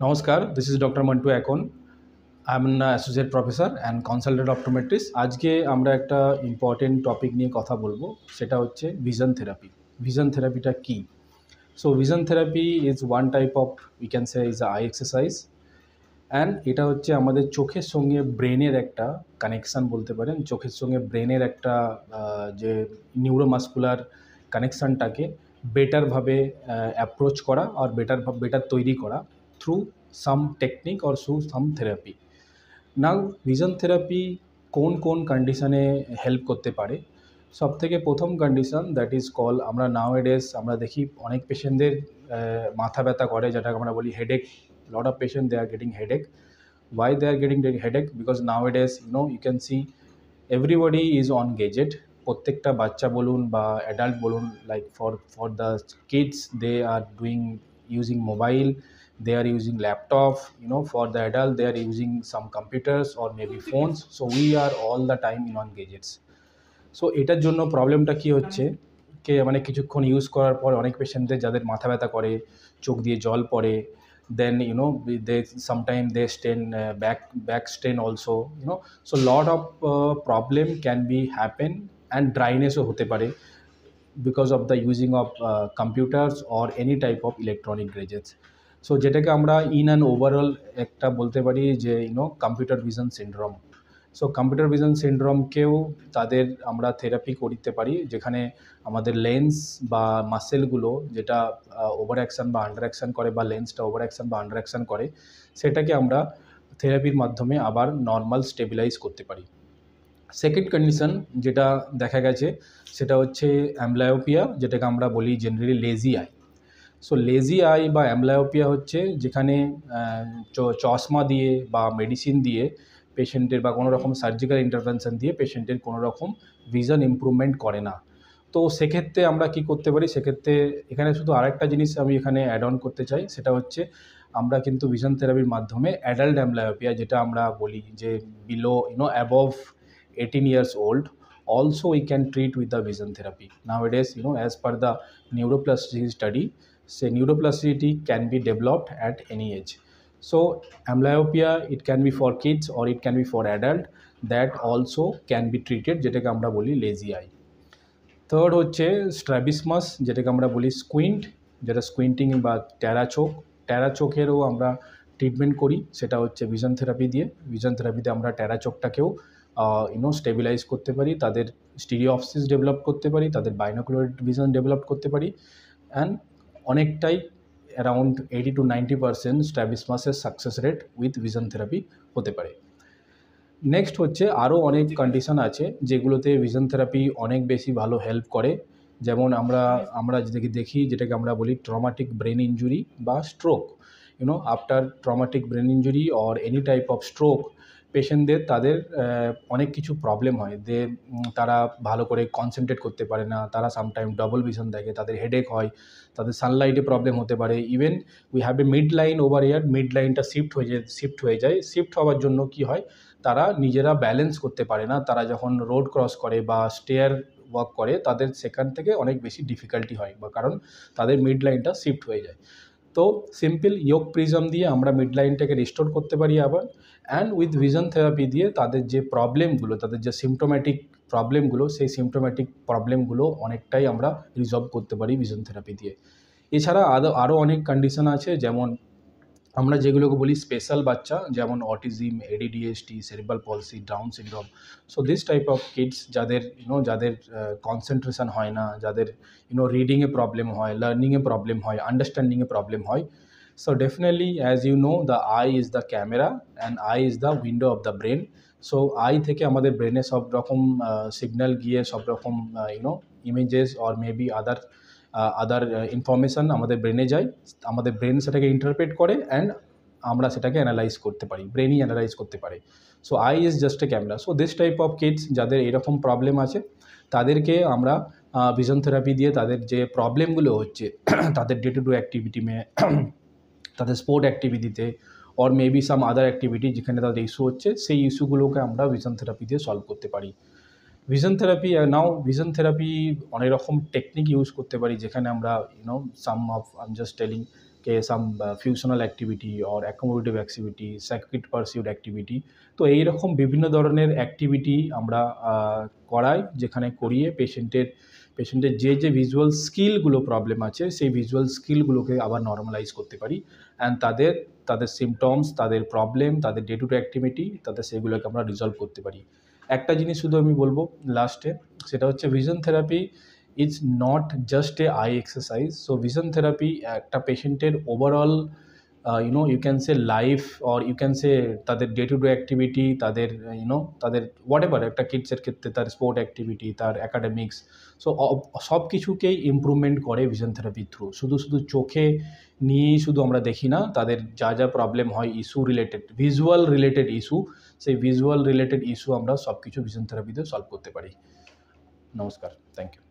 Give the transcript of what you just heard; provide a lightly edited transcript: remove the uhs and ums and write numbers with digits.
নমস্কার, this is doctor Montu একন। I am associate professor and consultant optometrist. আজকে আমরা একটা ইম্পর্টেন্ট টপিক নিয়ে কথা বলবো, সেটা হচ্ছে ভিশন থেরাপি। ভিশন থেরাপিটা কী? So vision therapy is one type of, we can say is eye exercise. And এটা হচ্ছে আমাদের চোখের সঙ্গে ব্রেনের একটা কানেকশান বলতে পারেন। চোখের সঙ্গে ব্রেনের একটা যে নিউরোমাস্কুলার কানেকশানটাকে বেটারভাবে অ্যাপ্রোচ করা আর বেটার তৈরি করা through some technique or through some therapy. Now vision therapy কোন কোন কন্ডিশনে হেল্প করতে পারে? সবথেকে প্রথম কন্ডিশন দ্যাট ইজ কল, আমরা নাওএডেজ আমরা দেখি অনেক পেশেন্টদের মাথা ব্যথা করে, যেটাকে আমরা বলি headache. Lot of patient they are getting headache. Why they are getting headache? Because nowadays you can see everybody is on gadget. প্রত্যেকটা বাচ্চা বলুন বা অ্যাডাল্ট বলুন, like for the kids they are doing using mobile, they are using laptop. For the adult they are using some computers or maybe phones. So we are all the time in on gadgets. So এটার জন্য প্রবলেমটা কী হচ্ছে, মানে কিছুক্ষণ use করার পর অনেক পেশেন্টদের যাদের মাথা ব্যথা করে, চোখ দিয়ে জল পড়ে, দেন they sometimes they stain, back stain also, so lot of problem can be happen, and dryness ও হতে পারে because of the using of computers or any type of electronic gadgets. So যেটাকে আমরা ইন অ্যান্ড ওভারঅল একটা বলতে পারি যে computer vision syndrome. So computer vision সিনড্রোমকেও তাদের আমরা থেরাপি করতে পারি, যেখানে আমাদের লেন্স বা মাসেলগুলো যেটা ওভার অ্যাকশন বা আন্ডার অ্যাকশন করে, বা লেন্সটা ওভার অ্যাকশন বা আন্ডার অ্যাকশন করে, সেটাকে আমরা থেরাপির মাধ্যমে আবার নর্মাল স্টেবিলাইজ করতে পারি। সেকেন্ড কন্ডিশন যেটা দেখা গেছে সেটা হচ্ছে অ্যামব্লায়োপিয়া, যেটাকে আমরা বলি generally lazy I. So lazy I বা অ্যামব্লায়োপিয়া হচ্ছে যেখানে চশমা দিয়ে বা মেডিসিন দিয়ে পেশেন্টের বা কোনো রকম সার্জিক্যাল ইন্টারভেনশন দিয়ে পেশেন্টের কোনো রকম ভিশন ইমপ্রুভমেন্ট করে না। তো সেক্ষেত্রে আমরা কি করতে পারি? সেক্ষেত্রে এখানে শুধু আরেকটা জিনিস আমি এখানে অ্যাড অন করতে চাই, সেটা হচ্ছে আমরা কিন্তু ভিশন থেরাপির মাধ্যমে অ্যাডাল্ট অ্যামব্লায়োপিয়া, যেটা আমরা বলি যে below above 18 years old, also we can treat with the vision therapy. Nowadays, as per the neuroplasticity study, say neuroplasticity can be developed at any age. So amblyopia, it can be for kids or it can be for adult, that also can be treated, যেটাকে আমরা বলি lazy I. Third হচ্ছে strabismus, যেটাকে আমরা বলি squint, যেটা স্কুইন্টিং বা ট্যারা চোখেরও আমরা ট্রিটমেন্ট করি, সেটা হচ্ছে ভিশন থেরাপি দিয়ে। ভিশন থেরাপিতে আমরা ট্যারা চোখটাকেও স্টেবিলাইজ করতে পারি, তাদের স্টিরিওপসিস ডেভেলপ করতে পারি, তাদের বাইনোকুলার ভিশন ডেভেলপ করতে পারি, অ্যান্ড অনেকটাই অ্যারাউন্ড 80 to 90% স্ট্র্যাবিসমাসের success rate with vision therapy হতে পারে। নেক্সট হচ্ছে আরও অনেক কন্ডিশন আছে যেগুলোতে ভিশন থেরাপি অনেক বেশি ভালো হেল্প করে। যেমন আমরা যেটাকে দেখি, যেটাকে আমরা বলি ট্রমাটিক ব্রেন ইঞ্জুরি বা stroke. After traumatic brain injury or any type of stroke, পেশেন্টদের তাদের অনেক কিছু প্রবলেম হয়। তারা ভালো করে কনসেন্ট্রেট করতে পারে না, তারা সামটাইম ডবল ভিশন দেখে, তাদের হেডেক হয়, তাদের সানলাইটে প্রবলেম হতে পারে। Even we have a mid line over year, mid লাইনটা শিফট হয়ে যায়। শিফট হওয়ার জন্য কি হয়, তারা নিজেরা ব্যালেন্স করতে পারে না। তারা যখন রোড ক্রস করে বা স্টেয়ার ওয়াক করে, তাদের সেখান থেকে অনেক বেশি ডিফিকাল্টি হয়, বা কারণ তাদের মিড লাইনটা শিফট হয়ে যায়। তো সিম্পল ইয়োগ প্রিজম দিয়ে আমরা মিড লাইনটাকে রিস্টোর করতে পারি আবার, অ্যান্ড উইথ ভিশন থেরাপি দিয়ে তাদের যে প্রবলেমগুলো, তাদের যে সিমটোম্যাটিক প্রবলেমগুলো, সেই সিমটোম্যাটিক প্রবলেমগুলো অনেকটাই আমরা রিজলভ করতে পারি ভিশন থেরাপি দিয়ে। এছাড়া আরও অনেক কন্ডিশন আছে, যেমন আমরা যেগুলোকে বলি স্পেশাল বাচ্চা, যেমন অটিজম, এডিডিএসটি, cerebral palsy, down syndrome. So this type of kids, যাদের কনসেন্ট্রেশন হয় না, যাদের রিডিংয়ে প্রবলেম হয়, লার্নিংয়ে প্রবলেম হয়, আন্ডারস্ট্যান্ডিংয়ে প্রবলেম হয়। So definitely, as the eye is the camera and eye is the window of the brain. So eye থেকে আমাদের ব্রেনে সব রকম সিগন্যাল গিয়ে সব রকম images or maybe other information আমাদের ব্রেনে যায়। আমাদের ব্রেন সেটাকে ইন্টারপ্রেট করে, অ্যান্ড আমরা সেটাকে অ্যানালাইজ করতে পারি, ব্রেনই অ্যানালাইজ করতে পারে। So eye is just a camera. So this type of kids যাদের এরকম প্রবলেম আছে, তাদেরকে আমরা ভিশন থেরাপি দিয়ে তাদের যে প্রবলেমগুলো হচ্ছে তাদের ডে টু ডে অ্যাক্টিভিটি তাদের স্পোর্ট অ্যাক্টিভিটিতে or maybe some other activity যেখানে তাদের ইস্যু হচ্ছে, সেই ইস্যুগুলোকে আমরা ভিশন থেরাপি দিয়ে সলভ করতে পারি। ভিশন থেরাপি অনেক রকম টেকনিক ইউজ করতে পারি, যেখানে আমরা some of I am just telling some fusional activity or accommodative activity, circuit pursued activity. তো এইরকম বিভিন্ন ধরনের অ্যাক্টিভিটি আমরা করাই, যেখানে করিয়ে পেশেন্টের যে ভিজুয়াল স্কিলগুলো প্রবলেম আছে সেই ভিজুয়াল স্কিলগুলোকে আবার নর্মালাইজ করতে পারি, অ্যান্ড তাদের সিমটমস, তাদের প্রবলেম, তাদের ডে টু ডে অ্যাক্টিভিটি, সেগুলোকে আমরা রিজলভ করতে পারি। একটা জিনিস শুধু আমি বলবো লাস্টে, সেটা হচ্ছে vision therapy is not just a eye exercise. So vision therapy একটা পেশেন্টের overall you can say life, or you can say তাদের ডে টু ডে অ্যাক্টিভিটি, তাদের হোয়াট এভার, একটা কিডসের ক্ষেত্রে তার স্পোর্ট অ্যাক্টিভিটি, তার অ্যাকাডেমিক্স, সো সব কিছুকেই ইমপ্রুভমেন্ট করে ভিশন থেরাপির থ্রু। শুধু চোখে নিয়েই শুধু আমরা দেখি না, তাদের যা প্রবলেম হয় issue related, visual related issue, সেই ভিজুয়াল রিলেটেড ইস্যু আমরা সব কিছু ভিশন থেরাপিতে সলভ করতে পারি। নমস্কার, থ্যাংক ইউ।